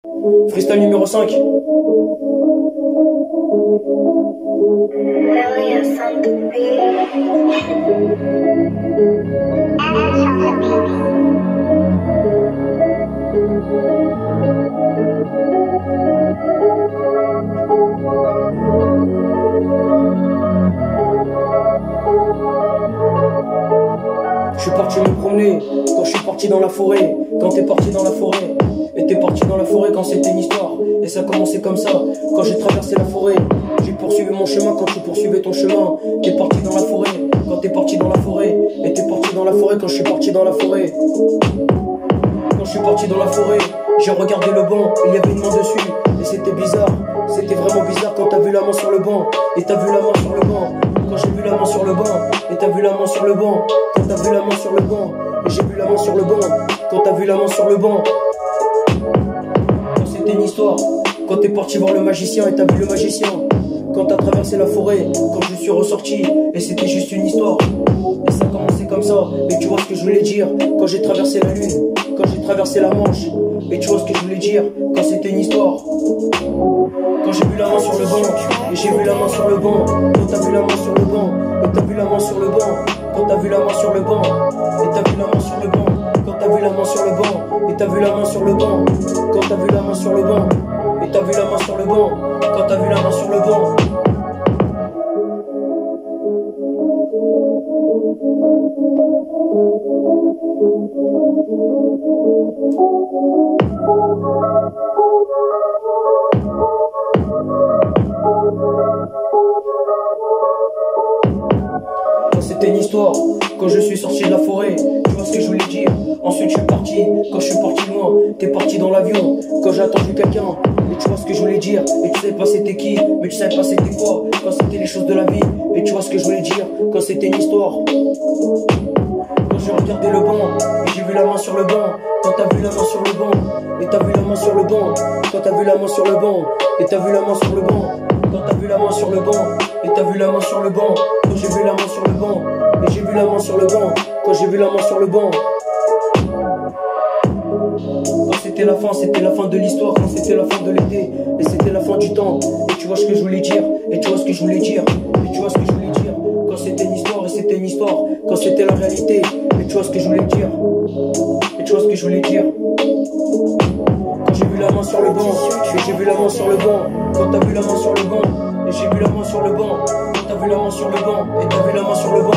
Freestyle numéro 5. Je suis parti me promener, quand je suis parti dans la forêt, quand t'es parti dans la forêt, et t'es parti dans la forêt quand c'était une histoire, et ça a commencé comme ça, quand j'ai traversé la forêt, j'ai poursuivi mon chemin quand tu poursuivais ton chemin, t'es parti dans la forêt, quand t'es parti dans la forêt, et t'es parti dans la forêt quand je suis parti dans la forêt. Quand je suis parti dans la forêt, j'ai regardé le banc, il y avait une main dessus, et c'était bizarre, c'était vraiment bizarre quand t'as vu la main sur le banc, et t'as vu la main sur le banc. Quand j'ai vu la main sur le banc, et t'as vu la main sur le banc. Quand t'as vu la main sur le banc, et j'ai vu la main sur le banc. Quand t'as vu la main sur le banc. Quand c'était une histoire, quand t'es parti voir le magicien et t'as vu le magicien. Quand t'as traversé la forêt, quand je suis ressorti, et c'était juste une histoire. Et ça a commencé comme ça, et tu vois ce que je voulais dire. Quand j'ai traversé la lune, quand j'ai traversé la Manche, et tu vois ce que je voulais dire, quand c'était une histoire. Quand j'ai vu la main sur le banc, et j'ai vu la main sur le banc. Quand t'as vu la main sur le banc, et t'as vu la main sur le banc. Quand t'as vu la main sur le banc, et t'as vu la main sur le banc. Quand t'as vu la main sur le banc, et t'as vu la main sur le banc. Quand t'as vu la main sur le banc, et t'as vu la main sur le banc. Quand t'as vu la main sur le banc. C'était une histoire, quand je suis sorti de la forêt, tu vois ce que je voulais dire. Ensuite je suis parti, quand je suis parti loin, t'es parti dans l'avion, quand j'ai attendu quelqu'un, et tu vois ce que je voulais dire. Et tu savais pas c'était qui, mais tu savais pas c'était quoi, quand c'était les choses de la vie. Et tu vois ce que je voulais dire, quand c'était une histoire. Quand j'ai regardé le banc, et j'ai vu la main sur le banc. Quand t'as vu la main sur le banc, et t'as vu la main sur le banc. Quand t'as vu la main sur le banc, et t'as vu la main sur le banc. Quand t'as vu la main sur le banc, et t'as vu la main sur le banc. Quand j'ai vu la main sur le banc, et j'ai vu la main sur le banc. Quand j'ai vu la main sur le banc. Quand c'était la fin de l'histoire. Quand c'était la fin de l'été, et c'était la fin du temps. Et tu vois ce que je voulais dire, et tu vois ce que je voulais dire. Et tu vois ce que je voulais dire. Quand c'était une histoire, et c'était une histoire. Quand c'était la réalité, et tu vois ce que je voulais dire. Et tu vois ce que je voulais dire. Quand j'ai vu la main sur le banc, et j'ai vu la main sur le banc. Quand t'as vu la main sur le banc, et j'ai vu la main sur le banc. Quand t'as vu la main sur le banc, et t'as vu la main sur le banc.